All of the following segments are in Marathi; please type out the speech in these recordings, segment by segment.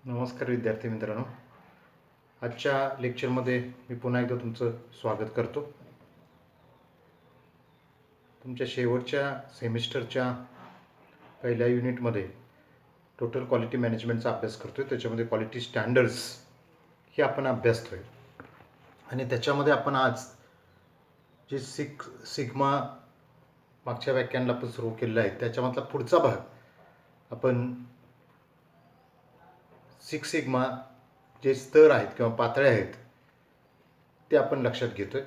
नमस्कार विद्यार्थी मित्रांनो, आजच्या लेक्चरमध्ये मी पुन्हा एकदा तुमचं स्वागत करतो. तुमच्या शेवटच्या सेमिस्टरच्या पहिल्या युनिटमध्ये टोटल क्वालिटी मॅनेजमेंटचा अभ्यास करतोय. त्याच्यामध्ये क्वालिटी स्टँडर्ड्स हे आपण अभ्यासतोय आणि त्याच्यामध्ये आपण आज जे सिग्मा मागच्या व्याख्यानाला आपण सुरू केलेलं आहे त्याच्यामधला पुढचा भाग आपण सिक्स सिग्मा जे स्तर आहेत किंवा पातळ्या आहेत ते आपण लक्षात घेतोय.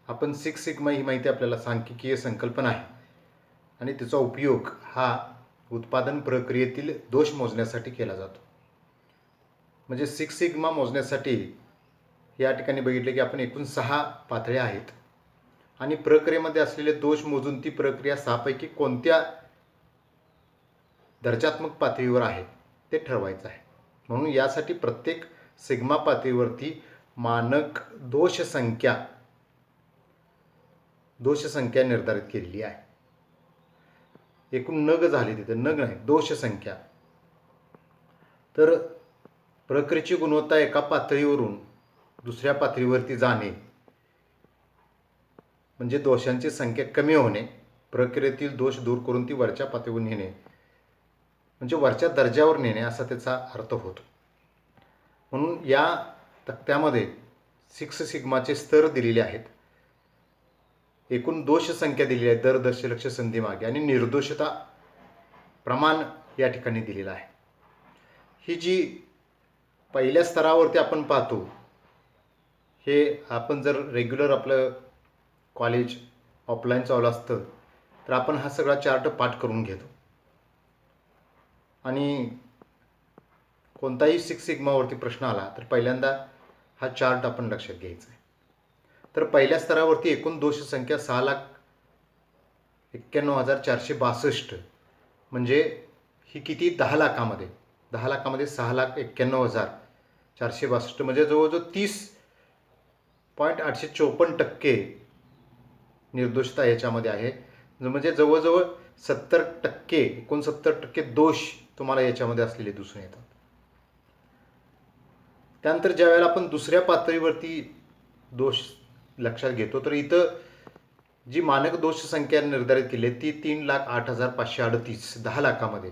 आपण सिक्स सिग्मा ही माहिती आपल्याला सांख्यिकीय संकल्पना आहे आणि त्याचा उपयोग हा उत्पादन प्रक्रियेतील दोष मोजण्यासाठी केला जातो. म्हणजे सिक्स सिग्मा मोजण्यासाठी या ठिकाणी बघितले की आपण एकूण 6 पातळ्या आहेत आणि प्रक्रियेमध्ये असलेले दोष मोजून ती प्रक्रिया 6 पैकी कोणत्या दर्जात्मक पातळीवर आहे ते ठरवायचं आहे. म्हणून यासाठी प्रत्येक सिग्मा पातळीवरती मानक दोष संख्या निर्धारित केलेली आहे. एकूण नग झाली तिथे, नग नाही, दोष संख्या. तर प्रक्रियेची गुणवत्ता एका पातळीवरून दुसऱ्या पातळीवरती जाणे म्हणजे दोषांची संख्या कमी होणे, प्रक्रियेतील दोष दूर करून ती वरच्या पातळीवर नेणे म्हणजे वरच्या दर्जावर नेणे असा त्याचा अर्थ होतो. म्हणून या तक्त्यामध्ये सिक्स सिग्माचे स्तर दिलेले आहेत, एकूण दोष संख्या दिलेली आहे दर दशलक्ष संधीमागे आणि निर्दोषता प्रमाण या ठिकाणी दिलेलं आहे. ही जी पहिल्या स्तरावरती आपण पाहतो, हे आपण जर रेग्युलर आपलं कॉलेज ऑफलाईन चालू असतं तर आपण हा सगळा चार्ट पाठ करून घेतो आणि कोणताही सिक्स सिग्मावरती प्रश्न आला तर पहिल्यांदा हा चार्ट आपण लक्षात घ्यायचा आहे. तर पहिल्या स्तरावरती एकूण दोष संख्या 6,91,462 म्हणजे ही किती 10 लाखामध्ये 6,91,462 म्हणजे जवळजवळ 30.854% निर्दोषता याच्यामध्ये आहे. म्हणजे जवळजवळ 69% दोष तुम्हाला याच्यामध्ये असलेले दिसून येतात. त्यानंतर ज्या वेळेला आपण दुसऱ्या पातळीवरती दोष लक्षात घेतो तर इथं जी मानक दोष संख्या निर्धारित केली आहे ती 3,08,538 10 लाखामध्ये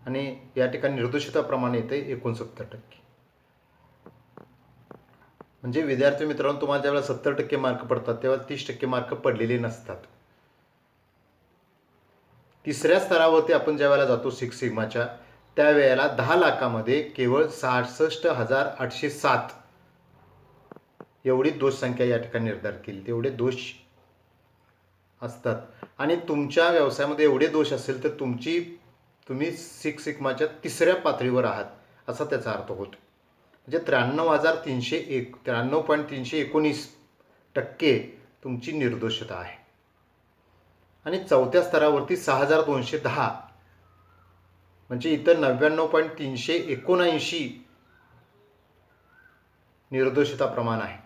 आणि या ठिकाणी निर्दोषता प्रमाण येते 69%. म्हणजे विद्यार्थी मित्रांनो, तुम्हाला ज्यावेळेला 70% मार्क पडतात तेव्हा 30% मार्क पडलेले नसतात. तिसऱ्या स्तरावरती आपण ज्या वेळेला जातो सिक्स सिग्माच्या त्यावेळेला 10 लाखामध्ये केवळ 66,807 एवढी दोष संख्या या ठिकाणी निर्धारित केली, तेवढे दोष असतात. आणि तुमच्या व्यवसायामध्ये एवढे दोष असेल तर तुम्ही सिक्स सिग्माच्या तिसऱ्या पातळीवर आहात असा त्याचा अर्थ होतो. म्हणजे 93.319% तुमची निर्दोषता आहे. आणि चौथ्या स्तरावरती 6,210 म्हणजे इतर 99.379 निर्दोषता प्रमाण आहे.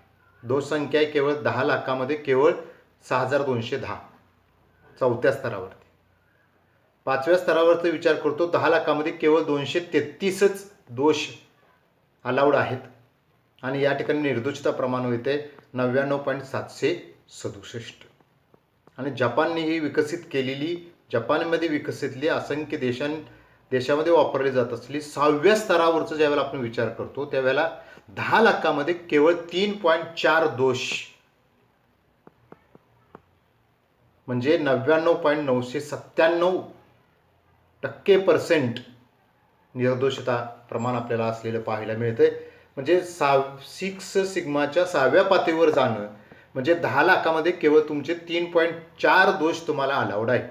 दोष संख्या आहे केवळ 10 लाखामध्ये केवळ 6,210 चौथ्या स्तरावरती. पाचव्या स्तरावरचा विचार करतो 10 लाखामध्ये केवळ 233च दोष अलाउड आहेत आणि या ठिकाणी निर्दोषता प्रमाण होते 99.767. आणि जपानमध्ये विकसितली असंख्य देशामध्ये वापरली जात असलेली 6व्या स्तरावरचा ज्यावेळेला आपण विचार करतो त्यावेळेला 10 लाखामध्ये केवळ 3.4 दोष म्हणजे 99.997% निर्दोषता प्रमाण आपल्याला असलेलं पाहायला मिळतंय. म्हणजे सिक्स सिग्माच्या 6व्या पातळीवर जाणं म्हणजे 10 लाखामध्ये केवळ तुमचे 3.4 दोष तुम्हाला अलाउड आहेत.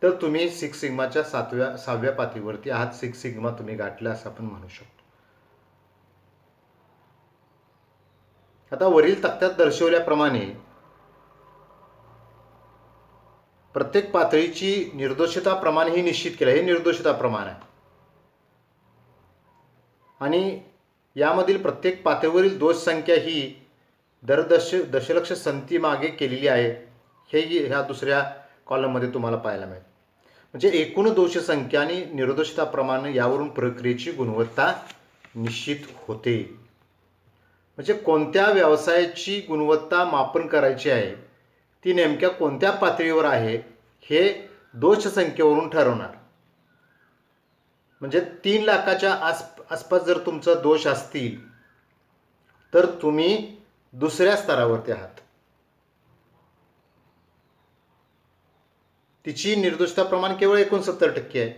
तर तुम्ही सिक्स सिग्माच्या 6व्या पातळीवरती आहात, सिक्स सिग्मा तुम्ही गाठला असं आपण म्हणू शकतो. आता वरील तक्त्यात दर्शवल्याप्रमाणे प्रत्येक पातळीची निर्दोषता प्रमाण ही निश्चित केलं. हे निर्दोषता प्रमाण आहे आणि यामधील प्रत्येक पातळीवरील दोष संख्या ही दर दशलक्ष संधी मागे केलेली आहे. हे ह्या दुसऱ्या कॉलममध्ये तुम्हाला पाहायला मिळेल. म्हणजे एकूण दोषसंख्या आणि निर्दोषता प्रमाण यावरून प्रक्रियेची गुणवत्ता निश्चित होते. म्हणजे कोणत्या व्यवसायाची गुणवत्ता मापन करायची आहे ती नेमक्या कोणत्या पातळीवर आहे हे दोषसंख्येवरून ठरवणार. म्हणजे 3 लाखाच्या आसपास जर तुमचा दोष असतील तर तुम्ही दुसऱ्या स्तरावरती आहात. तिची निर्दोषता प्रमाण केवळ 69% आहे.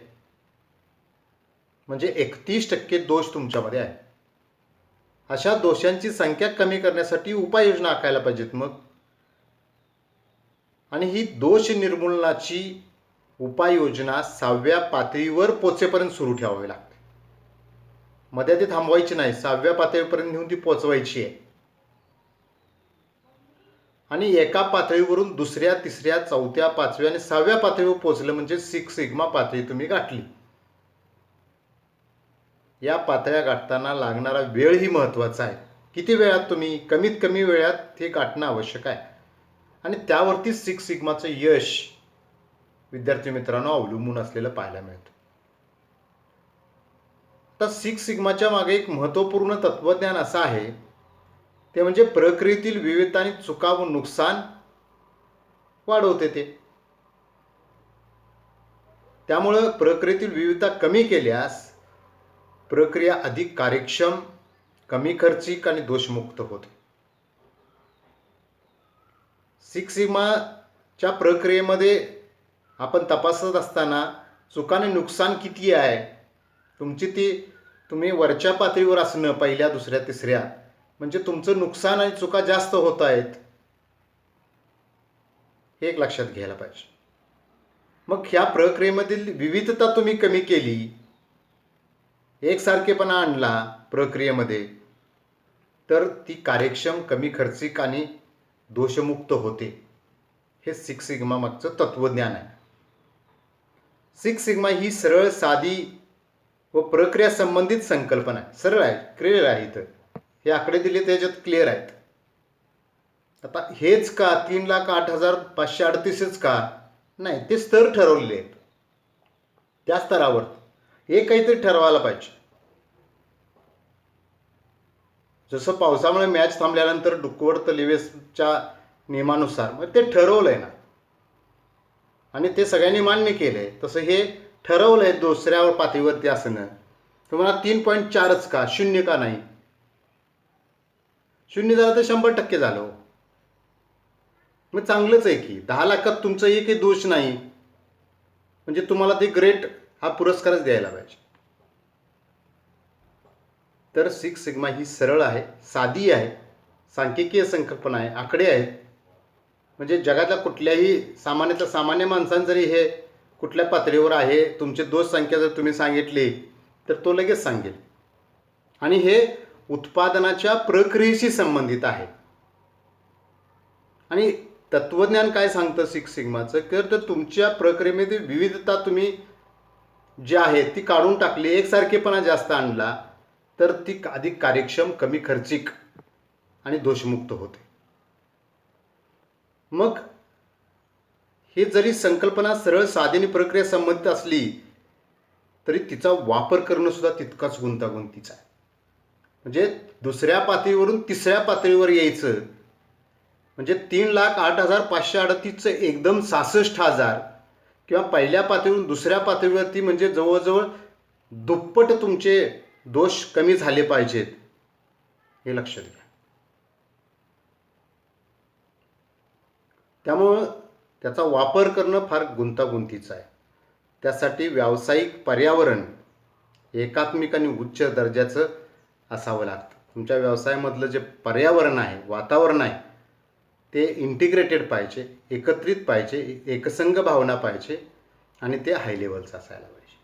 म्हणजे 31% दोष तुमच्यामध्ये आहे. अशा दोषांची संख्या कमी करण्यासाठी उपाययोजना आखायला पाहिजेत मग. आणि ही दोष निर्मूलनाची उपाययोजना 6व्या पातळीवर पोचेपर्यंत सुरू ठेवावी लागते. मध्ये ती थांबवायची नाही, 6व्या पातळीपर्यंत नेऊन ती पोचवायची आहे. आणि एका पातळीवरून दुसऱ्या, तिसऱ्या, चौथ्या, 5व्या आणि 6व्या पातळीवर पोचलं म्हणजे 6 सिग्मा पातळी तुम्ही गाठली. या पातळ्या गाठताना लागणारा वेळही महत्त्वाचा आहे. किती वेळात तुम्ही, कमीत कमी वेळात हे गाठणं आवश्यक आहे. आणि त्यावरती 6 सिग्माचं यश विद्यार्थी मित्रांनो अवलंबून असलेलं पाहायला मिळतं. तर 6 सिग्माच्या मागे एक महत्त्वपूर्ण तत्त्वज्ञान असं आहे, ते म्हणजे प्रक्रियेतील विविधता आणि चुका व नुकसान वाढवते ते. त्यामुळं प्रक्रियेतील विविधता कमी केल्यास प्रक्रिया अधिक कार्यक्षम, कमी खर्चिक आणि दोषमुक्त होते. 6 सिग्माच्या प्रक्रियेमध्ये आपण तपासत असताना चुकाने नुकसान किती आहे तुमची, ती तुम्ही वरच्या पातळीवर असणं पहिल्या, दुसऱ्या, तिसऱ्या, म्हणजे तुमचं नुकसान आणि चुका जास्त होत आहेत हे एक लक्षात घ्यायला पाहिजे. मग ह्या प्रक्रियेमधील विविधता तुम्ही कमी केली, एकसारखेपणा आणला प्रक्रियेमध्ये, तर ती कार्यक्षम, कमी खर्चिक आणि दोषमुक्त होते. हे 6 सिग्मा मागचं तत्त्वज्ञान आहे. 6 सिग्मा ही सरळ, साधी व प्रक्रिया संबंधित संकल्पना आहे. सरळ आहे, क्लिअर आहे. इथं हे आकडे दिले त्याच्यात क्लिअर आहेत. आता हेच का 3,08,538च का नाही, ते स्तर ठरवलेले आहेत. त्या स्तरावर हे काहीतरी ठरवायला पाहिजे. जसं पावसामुळे मॅच थांबल्यानंतर डुक्कवत लिवेसच्या नियमानुसार मग ते ठरवलंय ना, आणि ते सगळ्यांनी मान्य केलंय, तसं हे ठरवलंय दुसऱ्यावर पातळीवरती असणं. तुम्हाला 3.4च का, 0 का नाही? 0 झालं तर 100% झालं. मग चांगलंच आहे की 10 लाखात तुमचं एकही दोष नाही, म्हणजे तुम्हाला ते ग्रेट हा पुरस्कारच द्यायला पाहिजे. तर 6 सिग्मा ही सरळ आहे, साधी आहे, सांख्यिकीय संकल्पना आहे, आकडे आहेत. म्हणजे जगातल्या कुठल्याही सामान्यातल्या सामान्य माणसांनी जरी हे कुठल्या पातळीवर आहे, तुमची दोष संख्या जर तुम्ही सांगितली तर तो लगेच सांगेल. आणि हे उत्पादनाच्या प्रक्रियेशी संबंधित आहे. आणि तत्त्वज्ञान काय सांगतं 6 सिग्माचं, तर तुमच्या प्रक्रियेमध्ये विविधता तुम्ही जी आहे ती काढून टाकली, एकसारखेपणा जास्त आणला, तर ती अधिक कार्यक्षम, कमी खर्चिक आणि दोषमुक्त होते. मग हे जरी संकल्पना सरळ, साधी आणि प्रक्रिया संबंधित असली तरी तिचा वापर करणं सुद्धा तितकाच गुंतागुंतीचं आहे. म्हणजे दुसऱ्या पातळीवरून तिसऱ्या पातळीवर यायचं म्हणजे 3,08,538चं एकदम 66,000, किंवा पहिल्या पातळीवरून दुसऱ्या पातळीवरती म्हणजे जवळजवळ दुप्पट तुमचे दोष कमी झाले पाहिजेत, हे लक्षात घ्या. त्यामुळं त्याचा वापर करणं फार गुंतागुंतीचं आहे. त्यासाठी व्यावसायिक पर्यावरण एकात्मिक आणि उच्च दर्जाचं असावं लागतं. तुमच्या व्यवसायामधलं जे पर्यावरण आहे, वातावरण आहे, ते इंटिग्रेटेड पाहिजे, एकत्रित पाहिजे, एकसंघ भावना पाहिजे, आणि ते हाय लेवलचं असायला पाहिजे.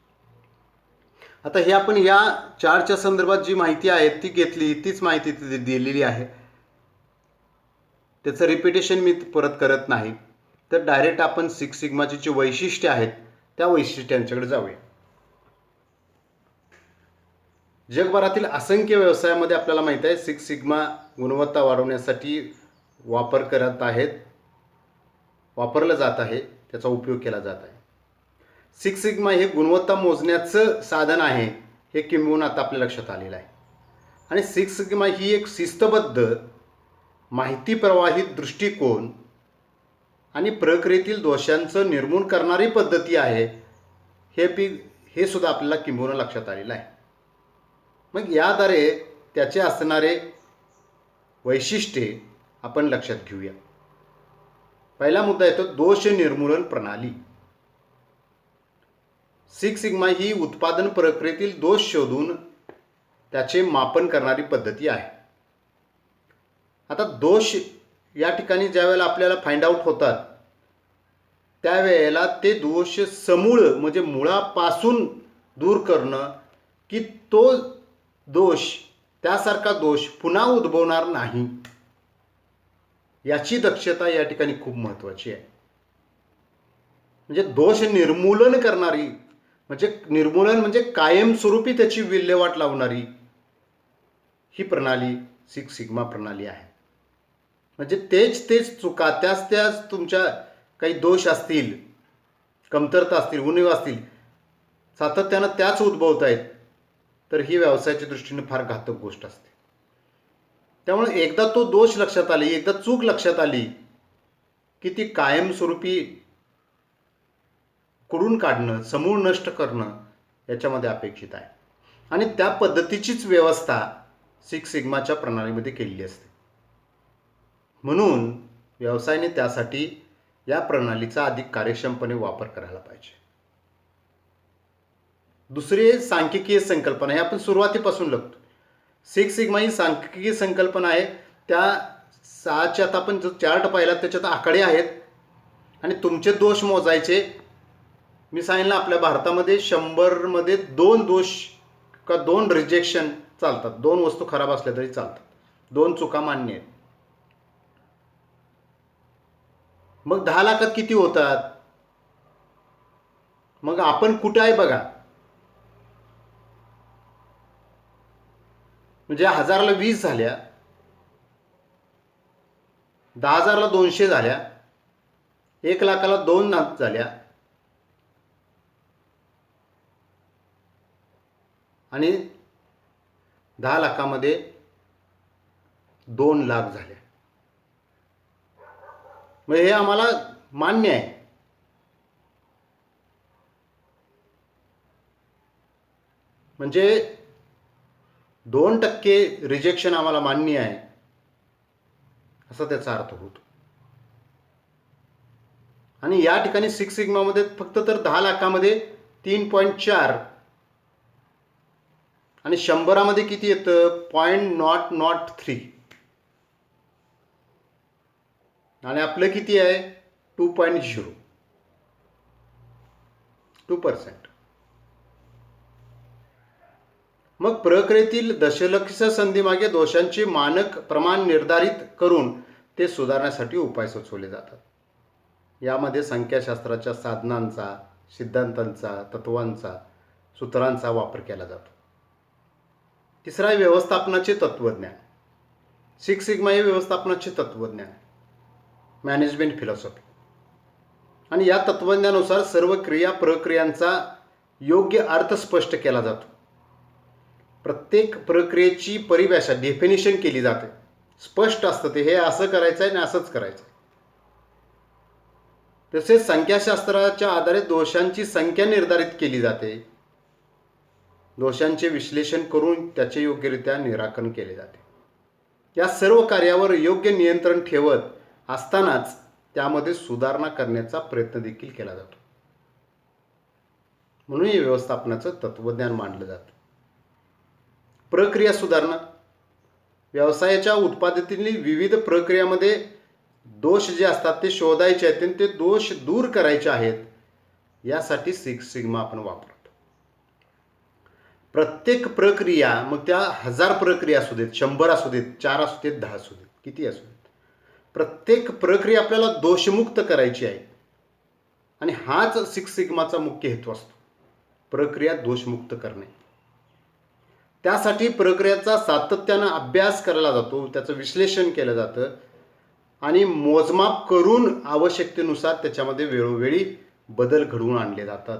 आता हे आपण या चारच्या संदर्भात जी माहिती आहे ती घेतली, तीच माहिती दिलेली आहे. त्याचं रिपिटेशन मी परत करत नाही. तर डायरेक्ट आपण 6 सिग्माची जी वैशिष्ट्ये आहेत त्या वैशिष्ट्यांच्याकडे जाऊया. जगभरातील असंख्य व्यवसायामध्ये आपल्याला माहीत आहे 6 सिग्मा गुणवत्ता वाढवण्यासाठी वापरलं जात आहे, त्याचा उपयोग केला जात आहे. सिक्स सिग्मा हे गुणवत्ता मोजण्याचं साधन आहे हे किंबहुना आता आपल्या लक्षात आलेलं आहे. आणि सिक्स सिग्मा ही एक शिस्तबद्ध माहिती प्रवाहित दृष्टिकोन आणि प्रक्रियेतील दोषांचं निर्मूलन करणारी पद्धती आहे हे सुद्धा आपल्याला किंबहुना लक्षात आलेलं आहे. मग याद्वारे त्याचे असणारे वैशिष्ट्ये आपण लक्षात घेऊया. पहिला मुद्दा येतो दोष निर्मूलन प्रणाली. सिक्स सिग्मा ही उत्पादन प्रक्रियेतील दोष शोधून त्याचे मापन करणारी पद्धती आहे. आता दोष या ठिकाणी ज्या वेळेला आपल्याला फाइंड आउट होतात त्यावेळेला ते दोष समूळ म्हणजे मुळापासून दूर करणं की तो दोष त्यासारखा दोष पुन्हा उद्भवणार नाही याची दक्षता या ठिकाणी खूप महत्त्वाची आहे. म्हणजे दोष निर्मूलन करणारी म्हणजे कायमस्वरूपी त्याची विल्हेवाट लावणारी ही प्रणाली सिक्स सिग्मा प्रणाली आहे. म्हणजे तेच चुका त्याच तुमच्या काही दोष असतील, कमतरता असतील, उणीवा असतील, सातत्यानं त्याच उद्भवत आहेत तर ही व्यवसायाच्या दृष्टीने फार घातक गोष्ट असते. त्यामुळे एकदा तो दोष लक्षात आली, एकदा चूक लक्षात आली की ती कायमस्वरूपी कुडून काढणं, समूळ नष्ट करणं याच्यामध्ये अपेक्षित आहे. आणि त्या पद्धतीचीच व्यवस्था सिक्स सिग्माच्या प्रणालीमध्ये केलेली असते. म्हणून व्यवसायाने त्यासाठी या प्रणालीचा अधिक कार्यक्षमपणे वापर करायला पाहिजे. दुसरी सांख्यिकीय संकल्पना हे आपण सुरुवातीपासून बघतो. सिक्स सिग्मा ही सांख्यिकीय संकल्पना आहे. त्या 6च्या आता आपण जो चार्ट पाहिला त्याच्यात आकडे आहेत आणि तुमचे दोष मोजायचे. मी सांगितलं आपल्या भारतामध्ये 100मध्ये 2 दोष का 2 रिजेक्शन चालतात. 2 वस्तू खराब असल्या तरी चालतात, 2 चुका मान्य आहेत. मग 10 लाखात किती होतात? मग आपण कुठे आहे बघा. म्हणजे 1000ला 20 झाल्या, 10,000ला 200 झाल्या, 1 लाखाला 2 झाल्या आणि 10 लाखामध्ये 2 लाख झाले. मग हे आम्हाला मान्य आहे. म्हणजे 2% रिजेक्शन आम्हाला मान्य आहे असा त्याचा अर्थ होतो. आणि या ठिकाणी सिक्स सिग्मामध्ये फक्त तर 10 लाखामध्ये 3.4 आणि 100मध्ये किती येतं 0.003 आणि आपलं किती आहे 2%. मग प्रक्रियेतील दशलक्ष संधीमागे दोषांचे मानक प्रमाण निर्धारित करून ते सुधारण्यासाठी उपाय सुचवले जातात. यामध्ये संख्याशास्त्राच्या साधनांचा, सिद्धांतांचा, तत्वांचा, सूत्रांचा वापर केला जातो. तिसरा आहे व्यवस्थापनाचे तत्त्वज्ञान. सिक्स सिग्मा हे व्यवस्थापनाचे तत्त्वज्ञान, मॅनेजमेंट फिलॉसॉफी. आणि या तत्त्वज्ञानानुसार सर्व क्रिया प्रक्रियांचा योग्य अर्थ स्पष्ट केला जातो. प्रत्येक प्रक्रियेची परिभाषा डेफिनेशन केली जाते. स्पष्ट असतं ते, हे असं करायचं आहे आणि असंच करायचं आहे. तसेच संख्याशास्त्राच्या आधारे दोषांची संख्या निर्धारित केली जाते. दोषांचे विश्लेषण करून त्याचे योग्यरित्या निराकरण केले जाते. या सर्व कार्यावर योग्य नियंत्रण ठेवत असतानाच त्यामध्ये सुधारणा करण्याचा प्रयत्न देखील केला जातो. म्हणून हे व्यवस्थापनाचं तत्त्वज्ञान मानलं जातं. प्रक्रिया सुधारणा. व्यवसायाच्या उत्पादनातील विविध प्रक्रियामध्ये दोष जे असतात ते शोधायचे आहेत आणि ते दोष दूर करायचे आहेत. यासाठी सिक्स सिग्मा आपण वापरतो. प्रत्येक प्रक्रिया, मग त्या 1000 प्रक्रिया असू देत, 100 असू देत, 4 असू देत, 10 असू देत, किती असू देत, प्रत्येक प्रक्रिया आपल्याला दोषमुक्त करायची आहे. आणि हाच सिक्स सिग्माचा मुख्य हेतू असतो, प्रक्रिया दोषमुक्त करणे. त्यासाठी प्रक्रियेचा सातत्यानं अभ्यास केला जातो, त्याचं विश्लेषण केलं जातं आणि मोजमाप करून आवश्यकतेनुसार त्याच्यामध्ये वेळोवेळी बदल घडवून आणले जातात.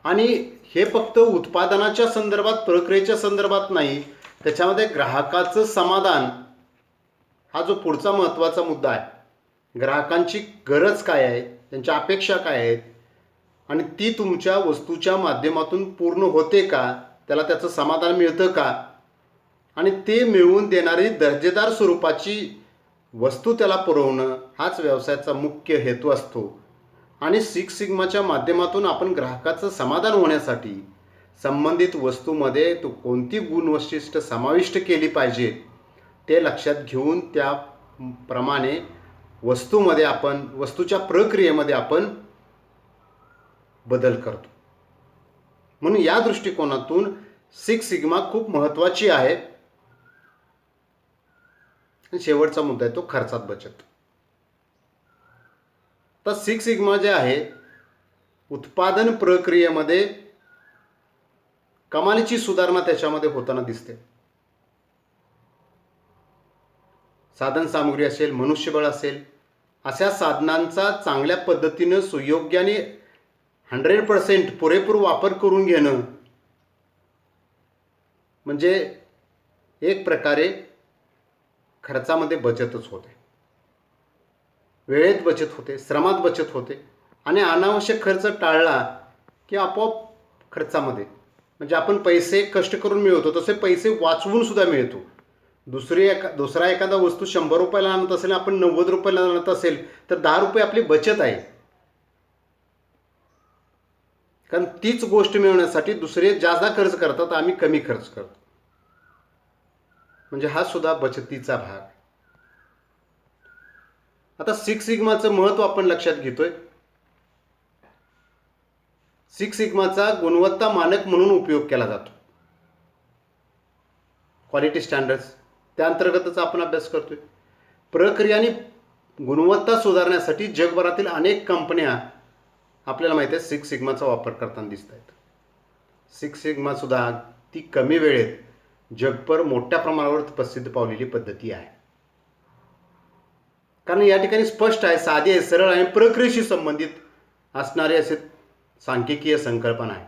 आणि हे फक्त उत्पादनाच्या संदर्भात, प्रक्रियेच्या संदर्भात नाही, त्याच्यामध्ये ग्राहकाचं समाधान हा जो पुढचा महत्त्वाचा मुद्दा आहे. ग्राहकांची गरज काय आहे, त्यांच्या अपेक्षा काय आहेत आणि ती तुमच्या वस्तूच्या माध्यमातून पूर्ण होते का, त्याला त्याचं समाधान मिळतं का, आणि ते मिळवून देणारी दर्जेदार स्वरूपाची वस्तू त्याला पुरवणं हाच व्यवसायाचा मुख्य हेतू असतो. आणि सिक्स सिग्माच्या माध्यमातून आपण ग्राहकाचं समाधान होण्यासाठी संबंधित वस्तूमध्ये तो कोणती गुणवैशिष्ट्य समाविष्ट केली पाहिजे ते लक्षात घेऊन त्याप्रमाणे वस्तूच्या प्रक्रियेमध्ये आपण बदल करतो. म्हणून या दृष्टिकोनातून सिक्स सिग्मा खूप महत्त्वाची आहे. शेवटचा मुद्दा आहे तो खर्चात बचत. तर सिक्स सिग्मा जे आहे उत्पादन प्रक्रियेमध्ये कमालीची सुधारणा त्याच्यामध्ये होताना दिसते. साधन सामुग्री असेल, मनुष्यबळ असेल, अशा साधनांचा चांगल्या पद्धतीनं सुयोग्याने 100% पुरेपूर वापर करून घेणं म्हणजे एक प्रकारे खर्चामध्ये बचतच होते, वेळेत बचत होते, श्रमात बचत होते. आणि अनावश्यक खर्च टाळला की आपोआप खर्चामध्ये म्हणजे आपण पैसे कष्ट करून मिळवतो तसे पैसे वाचवून सुद्धा मिळतो. दुसरा एखादा वस्तू 100 रुपयाला आणत असेल, आपण 90 रुपयाला आणत असेल तर 10 रुपये आपली बचत आहे. कारण तीच गोष्ट मिळवण्यासाठी दुसरे जास्त खर्च करतात, आम्ही कमी खर्च करतो. म्हणजे हा सुद्धा बचतीचा भाग. आता सिक्स सिग्माचं महत्त्व आपण लक्षात घेतोय. सिक्स सिग्माचा गुणवत्ता मानक म्हणून उपयोग केला जातो, क्वालिटी स्टँडर्ड्स, त्या अंतर्गतच आपण अभ्यास करतोय. प्रक्रिया आणि गुणवत्ता सुधारण्यासाठी जगभरातील अनेक कंपन्या आपल्याला माहिती आहे सिक्स सिग्माचा वापर करताना दिसत आहेत. सिक्स सिग्मा सुद्धा ती कमी वेळेत जगभर मोठ्या प्रमाणावर प्रसिद्ध पावलेली पद्धती आहे. कारण या ठिकाणी स्पष्ट आहे, साधी आहे, सरळ आहे, प्रक्रियेशी संबंधित असणारे असे सांख्यिकीय संकल्पना आहे.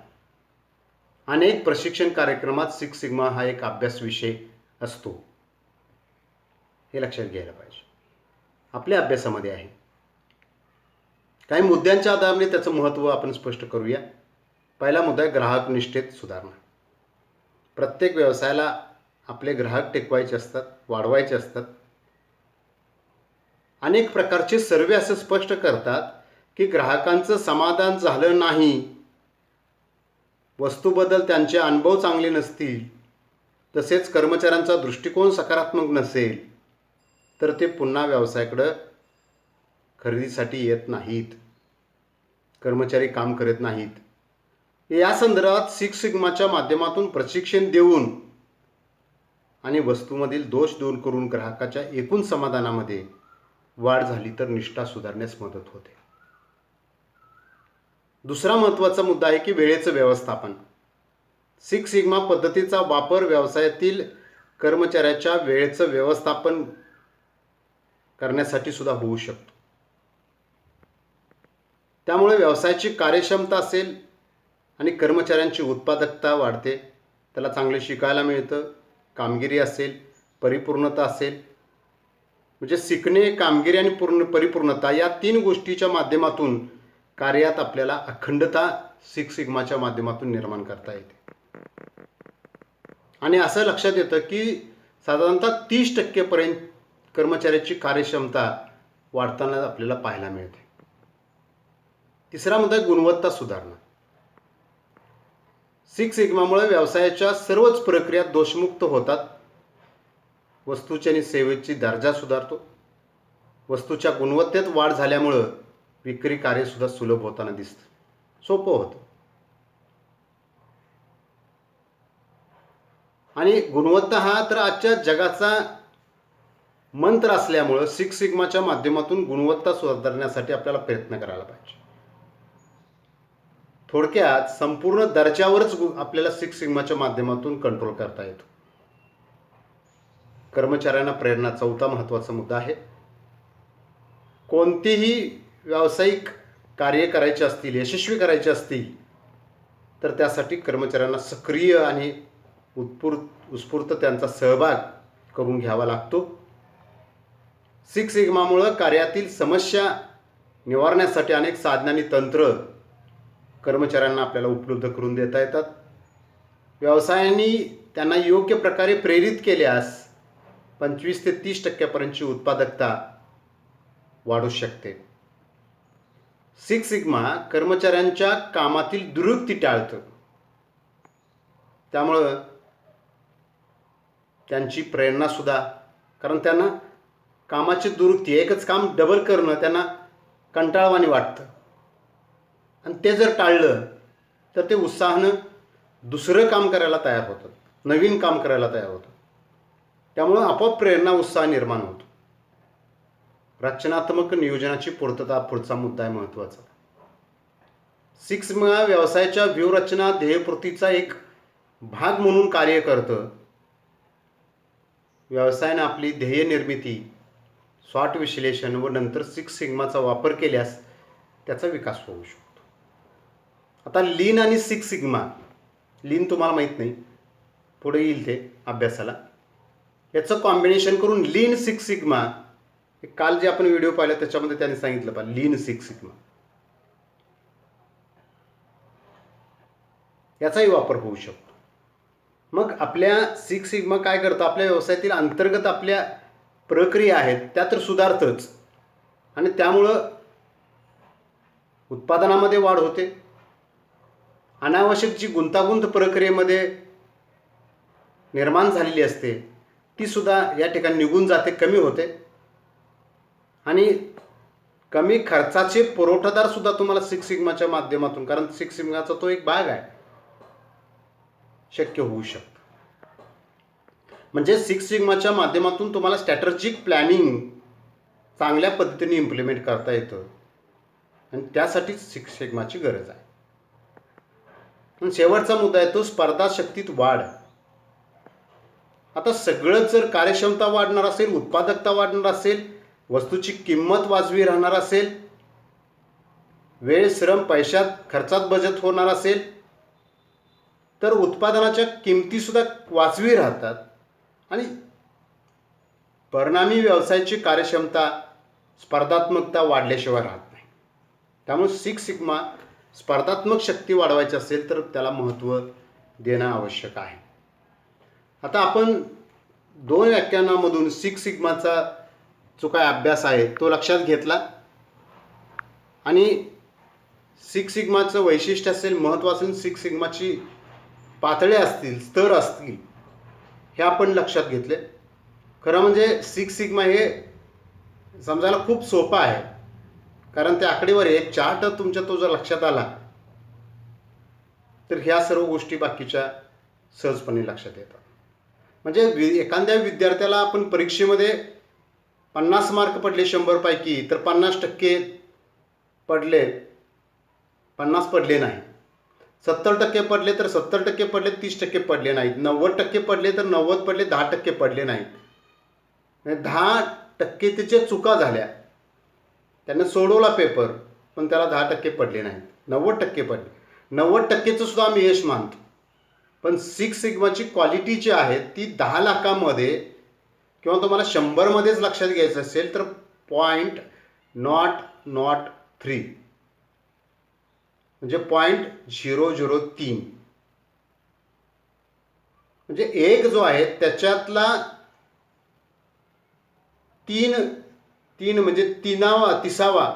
अनेक प्रशिक्षण कार्यक्रमात सिक्स सिग्मा हा एक अभ्यास विषय असतो, हे लक्षात घ्यायला पाहिजे. आपल्या अभ्यासामध्ये आहे. काही मुद्द्यांच्या आधाराने त्याचं महत्त्व आपण स्पष्ट करूया. पहिला मुद्दा आहे ग्राहक निष्ठेत सुधारणा. प्रत्येक व्यवसायाला आपले ग्राहक टिकवायचे असतात, वाढवायचे असतात. अनेक प्रकारचे सर्वे असं स्पष्ट करतात की ग्राहकांचं समाधान झालं नाही, वस्तूबद्दल त्यांचे अनुभव चांगले नसतील, तसेच कर्मचाऱ्यांचा दृष्टिकोन सकारात्मक नसेल तर ते पुन्हा व्यवसायाकडं खरेदीसाठी येत नाहीत, कर्मचारी काम करत नाहीत. या संदर्भात सिक्स सिग्माच्या माध्यमातून प्रशिक्षण देऊन आणि वस्तूमधील दोष दूर करून ग्राहकाच्या एकूण समाधानामध्ये वाढ झाली तर निष्ठा सुधारण्यास मदत होते. दुसरा महत्त्वाचा मुद्दा आहे की वेळेचं व्यवस्थापन. सिक्स सिग्मा पद्धतीचा वापर व्यवसायातील कर्मचाऱ्याच्या वेळेचं व्यवस्थापन करण्यासाठी सुद्धा होऊ शकतो. त्यामुळे व्यवसायाची कार्यक्षमता असेल आणि कर्मचाऱ्यांची उत्पादकता वाढते, त्याला चांगले शिकायला मिळतं. कामगिरी असेल, परिपूर्णता असेल, म्हणजे शिकणे, कामगिरी आणि परिपूर्णता या तीन गोष्टीच्या माध्यमातून कार्यात आपल्याला अखंडता सिक्स सिग्माच्या माध्यमातून निर्माण करता येते. आणि असं लक्षात येतं की साधारणतः 30% कर्मचाऱ्याची कार्यक्षमता वाढताना आपल्याला पाहायला मिळते. तिसरा मुद्दा गुणवत्ता सुधारणा. सिक्स सिग्मामुळे व्यवसायाच्या सर्वच प्रक्रिया दोषमुक्त होतात. वस्तूची आणि सेवेची दर्जा सुधारतो. वस्तूच्या गुणवत्तेत वाढ झाल्यामुळं विक्री कार्यसुद्धा सुलभ होताना दिसतं, सोपं होतं. आणि गुणवत्ता हा तर आजच्या जगाचा मंत्र असल्यामुळं सिक्स सिग्माच्या माध्यमातून गुणवत्ता सुधारण्यासाठी आपल्याला प्रयत्न करायला पाहिजे. थोडक्यात संपूर्ण दर्जावरच आपल्याला सिक्स सिग्माच्या माध्यमातून कंट्रोल करता येतो. कर्मचाऱ्यांना प्रेरणा चौथा महत्त्वाचा मुद्दा आहे. कोणतेही व्यावसायिक कार्य करायचे असतील, यशस्वी करायचे असतील तर त्यासाठी कर्मचाऱ्यांना सक्रिय आणि उत्स्फूर्त त्यांचा सहभाग करून घ्यावा लागतो. सिक्स सिग्मामुळं कार्यातील समस्या निवारण्यासाठी अनेक साधने आणि तंत्र कर्मचाऱ्यांना आपल्याला उपलब्ध करून देता येतात. व्यवसायांनी त्यांना योग्य प्रकारे प्रेरित केल्यास 25 ते 30% उत्पादकता वाढू शकते. सिक्स सिग्मा कर्मचाऱ्यांच्या कामातील दुरुस्ती टाळतं. त्यामुळं त्यांची प्रेरणासुद्धा, कारण त्यांना कामाची दुरुस्ती, एकच काम डबल करणं त्यांना कंटाळवाणी वाटतं आणि ते जर टाळलं तर ते उत्साहानं दुसरं काम करायला तयार होतात, नवीन काम करायला तयार होतात. त्यामुळं आपोआप प्रेरणा, उत्साह निर्माण होतो. रचनात्मक नियोजनाची पूर्तता पुढचा मुद्दा आहे महत्त्वाचा. सिक्स सिग्मा व्यवसायाच्या व्यूहरचना ध्येयपूर्तीचा एक भाग म्हणून कार्य करतं. व्यवसायाने आपली ध्येय निर्मिती, स्वॉट विश्लेषण व नंतर सिक्स सिग्माचा वापर केल्यास त्याचा विकास होऊ शकतो. आता लीन आणि सिक्स सिग्मा, लीन तुम्हाला माहीत नाही, पुढे येईल ते अभ्यासाला. याचं कॉम्बिनेशन करून लीन सिक्स सिग्मा, काल जे आपण व्हिडिओ पाहिला त्याच्यामध्ये त्यांनी सांगितलं पहा, लीन सिक्स सिग्मा, याचाही वापर होऊ शकतो. मग आपल्या सिक्स सिग्मा काय करतं, आपल्या व्यवसायातील अंतर्गत आपल्या प्रक्रिया आहेत त्या तर सुधारतच आणि त्यामुळं उत्पादनामध्ये वाढ होते. अनावश्यक जी गुंतागुंत प्रक्रियेमध्ये निर्माण झालेली असते ती सुद्धा या ठिकाणी निघून जाते, कमी होते आणि कमी खर्चाचे पुरवठादार सुद्धा तुम्हाला सिक्स सिग्माच्या माध्यमातून, कारण सिक्स सिग्माचा तो एक भाग आहे, शक्य होऊ शकतं. म्हणजे सिक्स सिग्माच्या माध्यमातून तुम्हाला स्ट्रॅटेजिक प्लॅनिंग चांगल्या पद्धतीने इम्प्लिमेंट करता येतं आणि त्यासाठी सिक्स सिग्माची गरज आहे. आणि शेवटचा मुद्दा आहे तो स्पर्धा शक्तीत वाढ. आता सगळंच जर कार्यक्षमता वाढणार असेल, उत्पादकता वाढणार असेल, वस्तूची किंमत वाजवी राहणार असेल, वेळ, श्रम, पैशात, खर्चात बचत होणार असेल, तर उत्पादनाच्या किमतीसुद्धा वाजवी राहतात आणि परिणामी व्यवसायाची कार्यक्षमता, स्पर्धात्मकता वाढल्याशिवाय राहत नाही. त्यामुळे सिक्स सिग्मा स्पर्धात्मक शक्ती वाढवायची असेल तर त्याला महत्त्व देणं आवश्यक आहे. आता आपण 2 व्याख्यानामधून सिक्स सिग्माचा जो काय अभ्यास आहे तो लक्षात घेतला आणि सिक्स सिग्माचं वैशिष्ट्य असेल, महत्त्व असेल, सिक्स सिग्माची पातळ्या असतील, स्तर असतील, हे आपण लक्षात घेतले. खरं म्हणजे सिक्स सिग्मा हे समजायला खूप सोपं आहे, कारण त्या आकडेवारी एक चार्ट तुमच्या तो जर लक्षात आला तर ह्या सर्व गोष्टी बाकीच्या सहजपणे लक्षात येतात. म्हणजे एखाद्या विद्यार्थ्याला आपण परीक्षेमध्ये 50 मार्क पडले 100 पैकी तर 50% पडले, 50 पडले नाही. 70% पडले तर 70% पडले, 30% पडले नाहीत. 90% पडले तर 90 पडले, 10% पडले नाहीत. 10% त्याच्या चुका झाल्या, त्याने सोडवला पेपर पण त्याला 10% पडले नाहीत, 90% पडले. 90%चं सुद्धा आम्ही यश मानतो. पण सिक्स सिग्माची क्वालिटी जी आहे ती 10 लाखामध्ये किंवा तुम्हाला 100मध्येच लक्षात घ्यायचं असेल तर 0.003 म्हणजे 0.003 म्हणजे एक जो आहे त्याच्यातला तीन म्हणजे तिसावा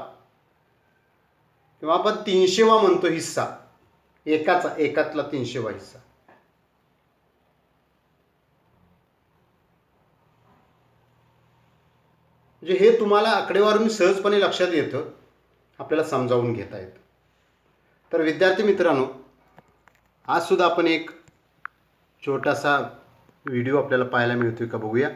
किंवा आपण 300वा म्हणतो हिस्सा, एकातला 300वा हिस्सा. म्हणजे हे तुम्हाला आकडेवारीने सहजपणे लक्षात येतं, आपल्याला समजावून घेता येतं. तर विद्यार्थी मित्रांनो, आज सुद्धा आपण एक छोटासा व्हिडिओ आपल्याला पाहायला मिळतोय का बघूया.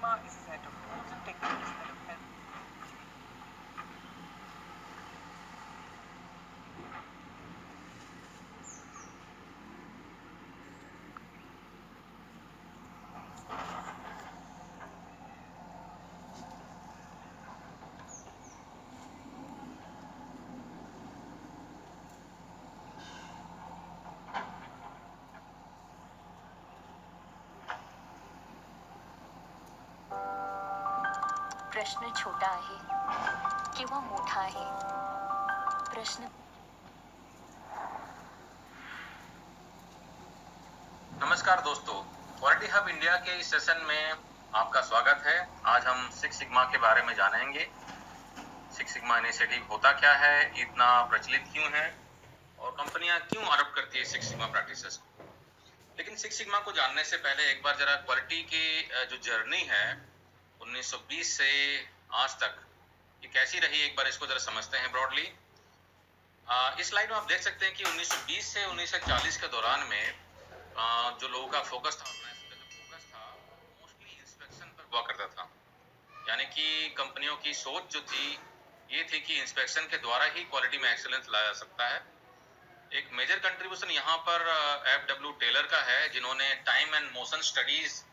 Sigma is a set of tools and techniques that have helped. प्रश्न छोटा आहे किंवा मोठा आहे? प्रश्न नमस्कार दोस्तों, क्वालिटी हब इंडिया के इस सेशन में आपका स्वागत है। आज हम सिक्स सिग्मा के बारे में जानेंगे। सिक्स सिग्मा इनिशिएटिव होता क्या है, इतना प्रचलित क्यों है और कंपनियां क्यों अडॉप्ट करती है सिक्स सिग्मा प्रैक्टिसेस को। लेकिन सिक्स सिग्मा को जानने से पहले एक बार जरा क्वालिटी की जो जर्नी है 1920 से आज तक ये कैसी रही, एक बार इसको जरा समझते हैं ब्रॉडली। इस स्लाइड में आप देख सकते हैं कि 1920 से 1940 के दौरान में जो लोगों का फोकस था, मोस्टली इंस्पेक्शन पर हुआ करता था। यानी कि कंपनियों की सोच जो थी ये थी कि इंस्पेक्शन के द्वारा ही क्वालिटी में एक्सीलेंस लाया जा सकता है। एक मेजर कंट्रीब्यूशन यहाँ पर एफ.डब्ल्यू. टेलर का है, जिन्होंने टाइम एंड मोशन स्टडीज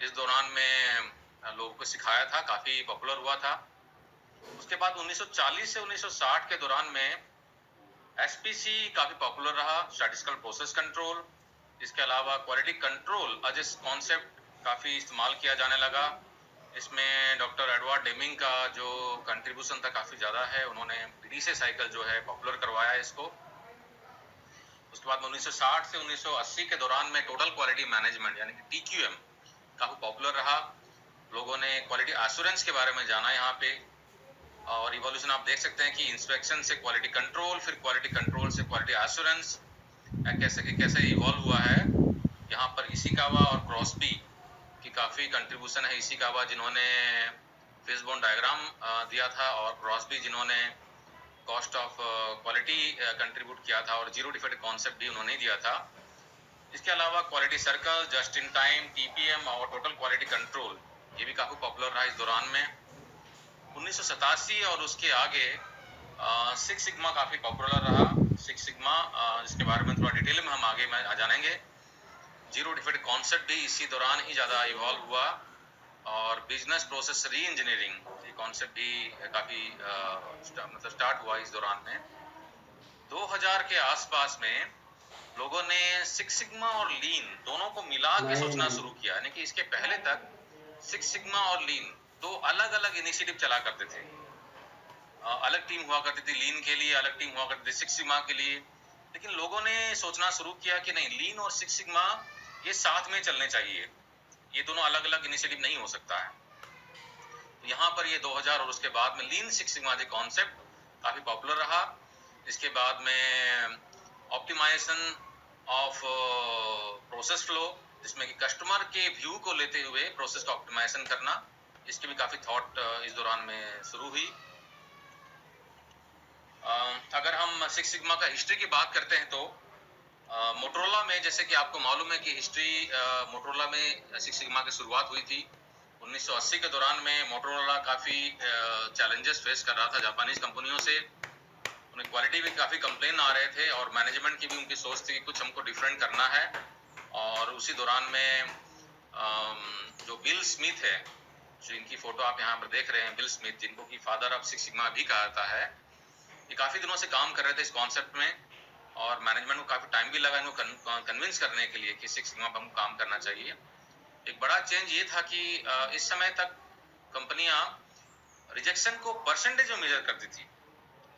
इस दौरान में लोगों को सिखाया था, काफी पॉपुलर हुआ था। उसके बाद 1940 से 1960 के दौरान में एसपीसी काफी पॉपुलर रहा, स्टैटिस्टिकल प्रोसेस कंट्रोल। इसके अलावा quality control as a concept काफी इस्तेमाल किया जाने लगा। इसमें डॉक्टर एडवर्ड डेमिंग का जो कंट्रीब्यूशन था काफी ज्यादा है, उन्होंने पीडीसी साइकिल जो है पॉपुलर करवाया इसको। उसके बाद 1960 से 1980 के दौरान में टोटल क्वालिटी मैनेजमेंट यानी कि टीक्यूएम काफी पॉपुलर रहा। लोगों ने क्वालिटी एश्योरेंस के बारे में जाना यहाँ पे, और इवोल्यूशन आप देख सकते हैं कि इंस्पेक्शन से क्वालिटी कंट्रोल, फिर क्वालिटी कंट्रोल से क्वालिटी एश्योरेंस कैसे इवॉल्व हुआ है। यहाँ पर इशिकावा और क्रॉसबी की काफी कंट्रीब्यूशन है। इशिकावा जिन्होंने फिशबोन डायग्राम दिया था, और क्रॉसबी जिन्होंने कॉस्ट ऑफ क्वालिटी कंट्रीब्यूट किया था, और जीरो डिफेक्ट कॉन्सेप्ट भी उन्होंने दिया था। इसके अलावा quality circle, just in time, TPM और टोटल क्वालिटी कंट्रोल ये भी काफी पॉपुलर रहा इस दौरान में। 1987 और उसके आगे सिक्स सिग्मा काफी पॉपुलर रहा। सिक्स सिग्मा इसके बारे में थोड़ा डिटेल में हम आगे में जानेंगे। जीरो डिफेक्ट कॉन्सेप्ट भी इसी दौरान ही ज्यादा इवॉल्व हुआ, और बिजनेस प्रोसेस री इंजीनियरिंग ये कॉन्सेप्ट भी काफी मतलब स्टार्ट हुआ इस दौरान में। 2000 के आसपास में लोगों ने सिक्स सिग्मा और लीन दोनों को मिला के सोचना शुरू किया। यानी कि इसके पहले तक सिक्स सिग्मा और लीन दो अलग अलग इनिशिएटिव चला करते थे। अलग टीम हुआ करती थी लीन के लिए, अलग टीम हुआ करती थी सिक्स सिग्मा के लिए। लेकिन लोगों ने सोचना शुरू किया कि नहीं, लीन और सिक्स सिग्मा ये साथ में चलने चाहिए, ये दोनों अलग अलग इनिशिएटिव नहीं हो सकता है। तो यहाँ पर ये 2000 और उसके बाद में लीन सिक्स सिग्मा जो कॉन्सेप्ट काफी पॉपुलर रहा। इसके बाद में ऑप्टिमाइजेशन ऑफ प्रोसेस फ्लो, जिसमें कि कस्टमर के व्यू को लेते हुए प्रोसेस का ऑप्टिमाइजेशन करना, इसकी भी काफी थॉट इस दौरान में शुरू हुई। अगर हम सिक्स सिग्मा का हिस्ट्री की बात करते हैं तो मोटोरोला में, जैसे कि आपको मालूम है कि हिस्ट्री मोटोरोला में सिक्स सिग्मा की शुरुआत हुई थी 1980 के दौरान में। मोटोरोला काफी चैलेंजेस फेस कर रहा था जापानीज कंपनियों से। उन्हें क्वालिटी भी काफी कंप्लेन आ रहे थे, और मैनेजमेंट की भी उनकी सोच थी कि कुछ हमको डिफरेंट करना है। और उसी दौरान में जो बिल स्मिथ है, जो इनकी फोटो आप यहाँ पर देख रहे हैं, बिल स्मिथ, जिनको कि फादर ऑफ सिक्स सिग्मा भी कहा जाता है, ये काफी दिनों से काम कर रहे थे इस कॉन्सेप्ट में, और मैनेजमेंट को काफी टाइम भी लगा इनको कन्विंस करने के लिए कि सिक्स सिग्मा पर हमको काम करना चाहिए। एक बड़ा चेंज ये था कि इस समय तक कंपनियां रिजेक्शन को परसेंटेज में मेजर करती थी,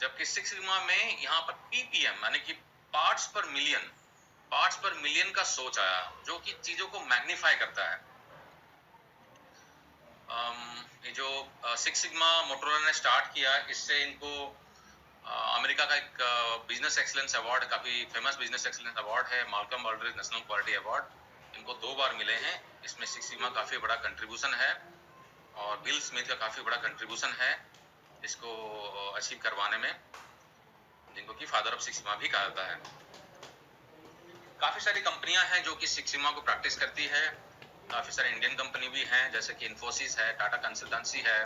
जबकि सिक्स सिग्मा में यहाँ पर पीपीएम यानी कि पार्ट्स पर मिलियन का सोच आया, जो कि चीजों को मैग्नीफाई करता है। ये जो सिक्स सिग्मा मोटोरोला ने स्टार्ट किया, इससे इनको अमेरिका का एक बिजनेस एक्सीलेंस अवार्ड, काफी फेमस बिजनेस एक्सीलेंस अवार्ड है, माल्कम ऑल्ड्रिज नेशनल क्वालिटी अवार्ड, इनको 2 बार मिले हैं। इसमें सिक्स सिग्मा काफी बड़ा कंट्रीब्यूशन है, और बिल स्मिथ का काफी बड़ा कंट्रीब्यूशन है इसको अचीव करवाने में, जिनको कि फादर ऑफ सिक्स सिग्मा भी कहा जाता है। काफी सारी कंपनियां हैं जो कि सिक्स सिग्मा को प्रैक्टिस करती है। काफ़ी सारे इंडियन कंपनी भी हैं, जैसे कि इन्फोसिस है, टाटा कंसल्टेंसी है,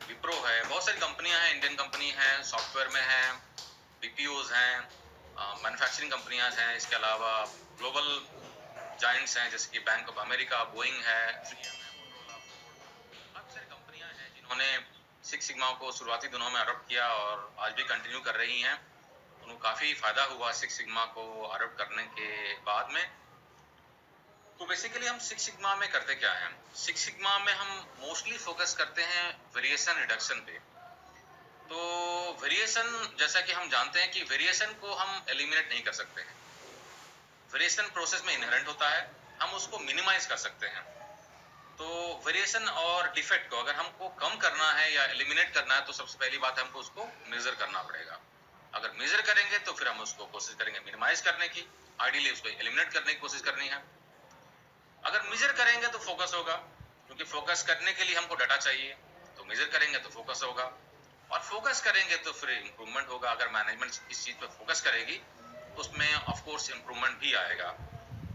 विप्रो है, बहुत सारी कंपनियां हैं, इंडियन कंपनी है, सॉफ्टवेयर में है, बीपीओज हैं, मैन्युफैक्चरिंग कंपनियां हैं, इसके अलावा ग्लोबल जाइंट्स हैं जैसे कि बैंक ऑफ अमेरिका, बोइंग है, 3M है, मोटोरोला, फोर्ड, काफ़ी सारी कंपनियां हैं जिन्होंने सिक्स सिग्मा को शुरुआती दिनों में अडॉप्ट किया और आज भी कंटिन्यू कर रही हैं। उनको काफ़ी फ़ायदा हुआ सिक्स सिग्मा को अडॉप्ट करने के बाद में। तो बेसिकली हम सिक्स सिग्मा में करते क्या हैं? सिक्स सिग्मा में हम मोस्टली फोकस करते हैं वेरिएशन रिडक्शन पे। तो वेरिएशन, जैसा कि हम जानते हैं कि वेरिएशन को हम एलिमिनेट नहीं कर सकते हैं, वेरिएशन प्रोसेस में इनहेरेंट होता है, हम उसको मिनिमाइज कर सकते हैं। तो वेरिएशन और डिफेक्ट को अगर हमको कम करना है या एलिमिनेट करना है तो सबसे पहली बात है हमको उसको मेजर करना पड़ेगा। अगर मेजर करेंगे तो फिर हम उसको कोशिश करेंगे मिनिमाइज करने की, आइडियली उसको एलिमिनेट करने की कोशिश करनी है। अगर मेजर करेंगे तो फोकस होगा, क्योंकि फोकस करने के लिए हमको डाटा चाहिए, तो मेजर करेंगे तो फोकस होगा, और फोकस करेंगे तो फिर इम्प्रूवमेंट होगा। अगर मैनेजमेंट इस चीज़ पे फोकस करेगी तो उसमें ऑफ कोर्स इम्प्रूवमेंट भी आएगा।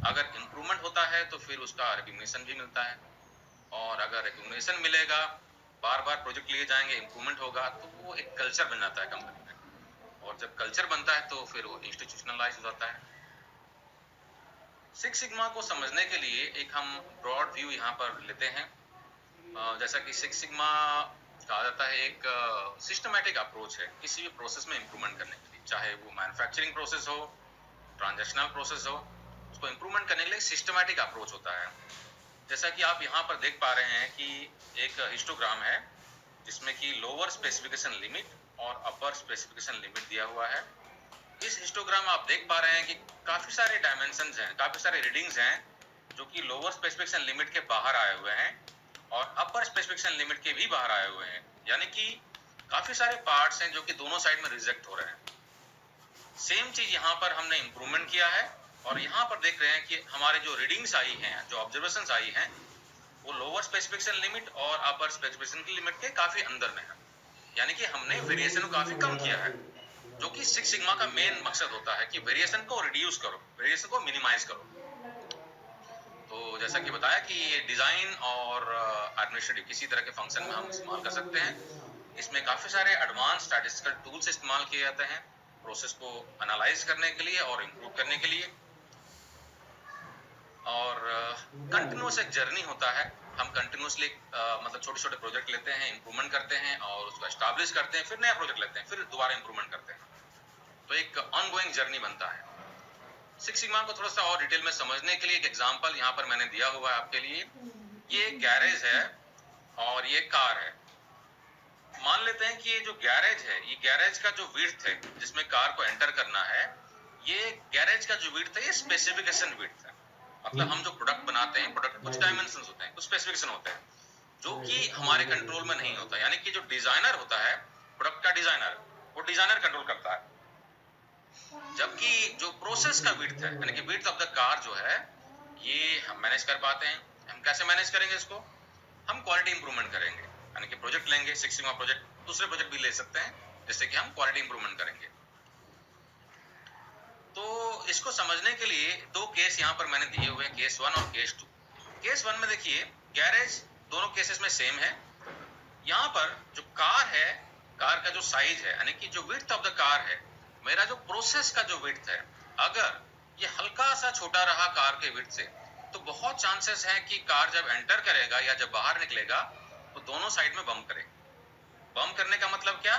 अगर इम्प्रूवमेंट होता है तो फिर उसका रिकग्निशन भी मिलता है, और अगर रिकग्निशन मिलेगा, बार बार प्रोजेक्ट लिए जाएंगे, इम्प्रूवमेंट होगा, तो वो एक कल्चर बन जाता है कंपनी में, और जब कल्चर बनता है तो फिर वो इंस्टीट्यूशनलाइज हो जाता है। सिक्स सिग्मा को समझने के लिए एक हम ब्रॉड व्यू यहाँ पर लेते हैं। जैसा कि सिक्स सिग्मा कहा जाता है एक सिस्टमैटिक अप्रोच है किसी भी प्रोसेस में इम्प्रूवमेंट करने के लिए, चाहे वो मैन्युफैक्चरिंग प्रोसेस हो, ट्रांजैक्शनल प्रोसेस हो, उसको इम्प्रूवमेंट करने के लिए सिस्टमैटिक अप्रोच होता है। जैसा कि आप यहाँ पर देख पा रहे हैं कि एक हिस्टोग्राम है जिसमें कि लोअर स्पेसिफिकेशन लिमिट और अपर स्पेसिफिकेशन लिमिट दिया हुआ है। इस हिस्टोग्राम में आप देख पा रहे हैं कि काफ़ी सारे डायमेंशंस हैं, काफ़ी सारे रीडिंग्स हैं जो कि लोअर स्पेसिफिकेशन लिमिट के बाहर आए हुए हैं और अपर स्पेसिफिकेशन लिमिट के भी बाहर आए हुए हैं, यानी कि काफ़ी सारे पार्ट्स हैं जो कि दोनों साइड में रिजेक्ट हो रहे हैं। सेम चीज़ यहाँ पर हमने इम्प्रूवमेंट किया है, और यहाँ पर देख रहे हैं कि हमारे जो रीडिंग्स आई हैं, जो ऑब्जर्वेशंस आई हैं, वो लोअर स्पेसिफिकेशन लिमिट और अपर स्पेसिफिकेशन की लिमिट के काफ़ी अंदर में है, यानी कि हमने वेरिएशन को काफ़ी कम किया है, जो कि सिक्स सिग्मा का मेन मकसद होता है कि वेरिएशन को रिड्यूस करो, वेरिएशन को मिनिमाइज करो। तो जैसा कि बताया कि ये डिज़ाइन और एडमिनिस्ट्रेटिव किसी तरह के फंक्शन में हम इस्तेमाल कर सकते हैं। इसमें काफ़ी सारे एडवांस स्टैटिस्टिकल टूल्स इस्तेमाल किए जाते हैं प्रोसेस को एनालाइज करने के लिए और इम्प्रूव करने के लिए, और कंटिन्यूस एक जर्नी होता है। हम कंटिन्यूसली मतलब छोटे छोटे प्रोजेक्ट लेते हैं, इम्प्रूवमेंट करते हैं और उसको एस्टैब्लिश करते हैं, फिर नया प्रोजेक्ट लेते हैं, फिर दोबारा इम्प्रूवमेंट करते हैं, तो एक ऑनगोइंग जर्नी बनता है। सिक्स सिग्मा को थोड़ा सा और डिटेल में समझने के लिए एक एग्जांपल यहाँ पर मैंने दिया हुआ है आपके लिए। ये एक गैरेज है और ये कार है। मान लेते हैं कि ये जो गैरेज है, ये गैरेज का जो विड्थ है जिसमें कार को एंटर करना है, ये गैरेज का जो विड्थ है ये स्पेसिफिकेशन विड्थ है। मतलब हम जो प्रोडक्ट बनाते हैं, प्रोडक्ट कुछ डायमेंशंस होते हैं, कुछ स्पेसिफिकेशन होते हैं जो कि हमारे कंट्रोल में नहीं होता, यानी कि जो डिजाइनर होता है, प्रोडक्ट का डिजाइनर, वो डिजाइनर कंट्रोल करता है। जबकि जो प्रोसेस का विड्थ है, यानी कि विड्थ ऑफ द कार जो है, ये हम मैनेज कर पाते हैं। हम कैसे मैनेज करेंगे इसको? हम क्वालिटी इंप्रूवमेंट करेंगे, यानी कि प्रोजेक्ट लेंगे, सिक्स सिग्मा प्रोजेक्ट, दूसरे प्रोजेक्ट भी ले सकते हैं जिससे कि हम क्वालिटी इंप्रूवमेंट करेंगे। तो इसको समझने के लिए दो केस यहाँ पर मैंने दिए हुए हैं, केस 1 और केस 2। केस 1 में देखिए, गैरेज दोनों केसेस में सेम है। यहाँ पर जो कार है, कार का जो साइज है, यानी कि जो विड्थ ऑफ द कार है, मेरा जो प्रोसेस का जो विड्थ है, अगर ये हल्का सा छोटा रहा कार के विड्थ से, तो बहुत चांसेस है कि कार जब एंटर करेगा या जब बाहर निकलेगा तो दोनों साइड में बम्प करेगा। बम्प करने का मतलब क्या?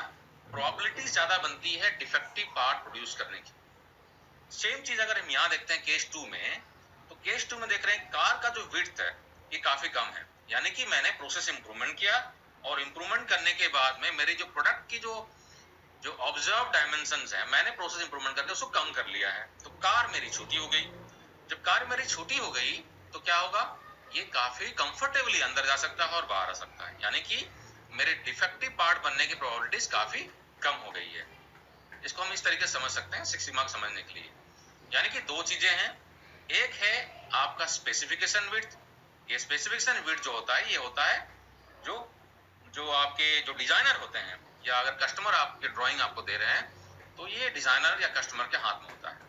प्रोबेबिलिटी ज्यादा बनती है डिफेक्टिव पार्ट प्रोड्यूस करने की। सेम चीज अगर हम यहाँ देखते हैं केस 2 में, तो केस 2 में देख रहे हैं कार का जो विड्थ है ये काफी कम है, यानी कि मैंने प्रोसेस इंप्रूवमेंट किया और इंप्रूवमेंट करने के बाद में मेरी जो प्रोडक्ट की जो ऑब्जर्व डायमेंशंस है, मैंने प्रोसेस इंप्रूवमेंट करके उसको कम कर लिया है, तो कार मेरी छोटी हो गई। जब कार मेरी छोटी हो गई तो क्या होगा? ये काफी कंफर्टेबली अंदर जा सकता है और बाहर आ सकता है, यानी कि मेरे डिफेक्टिव पार्ट बनने की प्रोबेबिलिटीज काफी कम हो गई है। इसको हम इस तरीके से समझ सकते हैं सिक्स सिग्मा को समझने के लिए। यानी कि दो चीजें हैं, एक है आपका स्पेसिफिकेशन विड्थ। ये स्पेसिफिकेशन विड्थ जो होता है, ये होता है जो आपके जो डिजाइनर होते हैं, या अगर कस्टमर आपके ड्राइंग आपको दे रहे हैं तो ये डिजाइनर या कस्टमर के हाथ में होता है।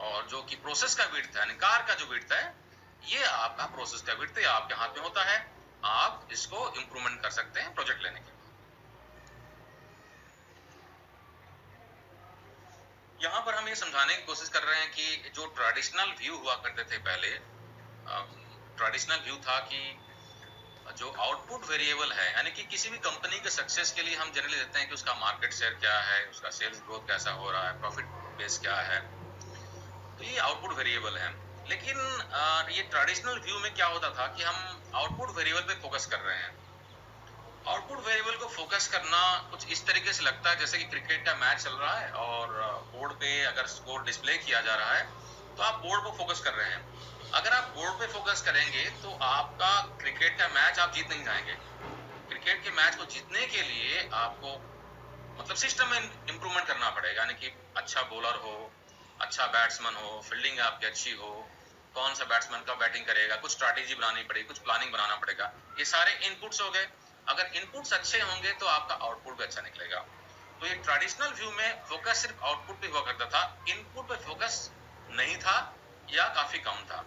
और जो कि प्रोसेस का विड्थ है, यानी कार का जो विड्थ है, ये आपका प्रोसेस का विड्थ आपके हाथ में होता है, आप इसको इंप्रूवमेंट कर सकते हैं प्रोजेक्ट लेने के बाद। यहाँ पर हम ये समझाने की कोशिश कर रहे हैं कि जो ट्रेडिशनल व्यू हुआ करते थे पहले, ट्रेडिशनल व्यू था कि जो आउटपुट वेरिएबल है, यानी कि किसी भी कंपनी के सक्सेस के लिए हम जनरली देखते हैं कि उसका मार्केट शेयर क्या है, उसका सेल्स ग्रोथ कैसा हो रहा है, प्रॉफिट बेस क्या है, तो ये आउटपुट वेरिएबल है। लेकिन ये ट्रेडिशनल व्यू में क्या होता था कि हम आउटपुट वेरिएबल पे फोकस कर रहे हैं। आउटपुट वेरिएबल को फोकस करना कुछ इस तरीके से लगता है जैसे कि क्रिकेट का मैच चल रहा है और बोर्ड पे अगर स्कोर डिस्प्ले किया जा रहा है तो आप बोर्ड पर फोकस कर रहे हैं। अगर आप बोर्ड पे फोकस करेंगे तो आपका क्रिकेट का मैच आप जीत नहीं जाएंगे। क्रिकेट के मैच को जीतने के लिए आपको मतलब सिस्टम में इंप्रूवमेंट करना पड़ेगा, यानी कि अच्छा बॉलर हो, अच्छा बैट्समैन हो, फील्डिंग आपकी अच्छी हो, कौन सा बैट्समैन का बैटिंग करेगा, कुछ स्ट्रैटेजी बनानी पड़ेगी, कुछ प्लानिंग बनाना पड़ेगा। ये सारे इनपुट्स हो गए। अगर इनपुट्स अच्छे होंगे तो आपका आउटपुट भी अच्छा निकलेगा। तो ये ट्रेडिशनल व्यू में फोकस सिर्फ आउटपुट पे हुआ करता था, इनपुट पे फोकस नहीं था या काफी कम था।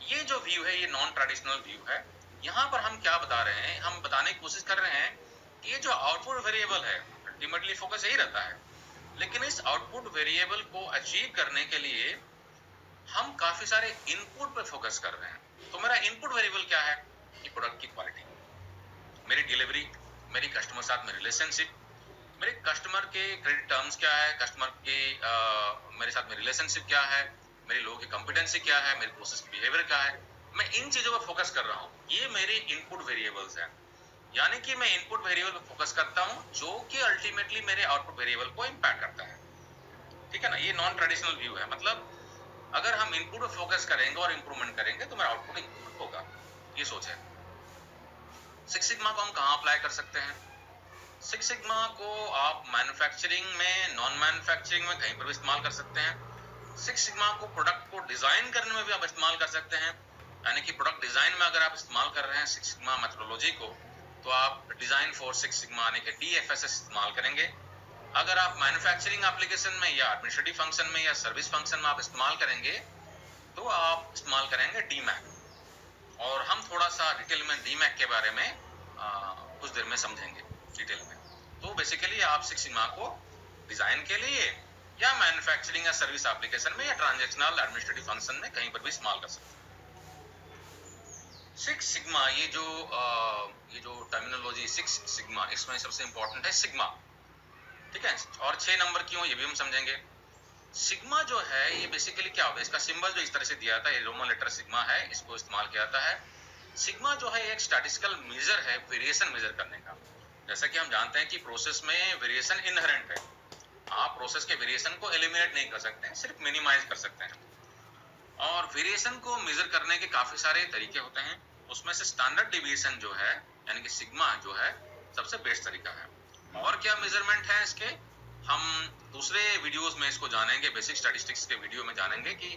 ये जो व्यू है ये नॉन ट्रेडिशनल व्यू है। यहाँ पर हम क्या बता रहे हैं, हम बताने की कोशिश कर रहे हैं कि ये जो आउटपुट वेरिएबल है अल्टीमेटली फोकस यही रहता है, लेकिन इस आउटपुट वेरिएबल को अचीव करने के लिए हम काफी सारे इनपुट पे फोकस कर रहे हैं। तो मेरा इनपुट वेरिएबल क्या है? ये प्रोडक्ट की क्वालिटी, मेरी डिलीवरी, मेरी कस्टमर साथ में रिलेशनशिप, मेरे कस्टमर के क्रेडिट टर्म्स क्या है, कस्टमर के मेरे साथ में रिलेशनशिप क्या है, मेरे लोगों की कॉम्पिटेंसी क्या है, मेरे प्रोसेस की बिहेवियर क्या है, मैं इन चीजों पर फोकस कर रहा हूँ। ये मेरे इनपुट वेरिएबल्स हैं, यानी कि मैं इनपुट वेरिएबल पर फोकस करता हूँ जो कि अल्टीमेटली मेरे आउटपुट वेरिएबल को इम्पैक्ट करता है। ठीक है ना, ये नॉन ट्रेडिशनल व्यू है। मतलब अगर हम इनपुट पर फोकस करेंगे और इंप्रूवमेंट करेंगे तो मेरा आउटपुट इंप्रूव होगा, ये सोच है। सिक्स सिग्मा को हम कहाँ अप्लाई कर सकते हैं? सिक्स सिग्मा को आप मैन्युफैक्चरिंग में, नॉन मैन्युफैक्चरिंग में कहीं पर भी इस्तेमाल कर सकते हैं। सिक्स सिग्मा को प्रोडक्ट को डिजाइन करने में भी आप इस्तेमाल कर सकते हैं, यानी कि प्रोडक्ट डिजाइन में अगर आप इस्तेमाल कर रहे हैं सिक्स सिग्मा मेथोडोलॉजी को तो आप डिजाइन फॉर सिक्स सिग्मा यानी कि DFSS इस्तेमाल करेंगे। अगर आप मैन्युफैक्चरिंग एप्लीकेशन में या एडमिनिस्ट्रेटिव फंक्शन में या सर्विस फंक्शन में आप इस्तेमाल करेंगे तो आप इस्तेमाल करेंगे DMAC, और हम थोड़ा सा डिटेल में DMAC के बारे में कुछ देर में समझेंगे डिटेल में। तो बेसिकली आप सिक्स सिग्मा को डिजाइन के लिए या मैन्युफैक्चरिंग या सर्विस एप्लीकेशन में या ट्रांजैक्शनल एडमिनिस्ट्रेटिव फंक्शन में कहीं पर भी इस्तेमाल कर सकते हैं। सिक्स सिग्मा ये जो टर्मिनोलॉजी सिक्स सिग्मा, इसमें सबसे इंपॉर्टेंट है सिग्मा, ठीक है, और 6 नंबर क्यों ये भी हम समझेंगे। सिग्मा जो है ये बेसिकली क्या होता है, इसका सिंबल जो इस तरह से दिया था, ये रोमन लेटर सिग्मा है, इसको इस्तेमाल किया जाता है। सिग्मा जो है एक स्टैटिस्टिकल मेजर है वेरिएशन मेजर करने का। जैसा कि हम जानते हैं कि प्रोसेस में वेरिएशन इनहेरेंट है, आप प्रोसेस के वेरिएशन को एलिमिनेट नहीं कर सकते हैं, सिर्फ मिनिमाइज कर सकते हैं। और वेरिएशन को मेजर करने के काफी सारे तरीके होते हैं, उसमें से स्टैंडर्ड डिविएशन जो है यानी कि सिग्मा जो है सबसे बेस्ट तरीका है। और क्या मेजरमेंट है इसके, हम दूसरे वीडियोस में इसको जानेंगे, बेसिक स्टैटिस्टिक्स के वीडियो में जानेंगे कि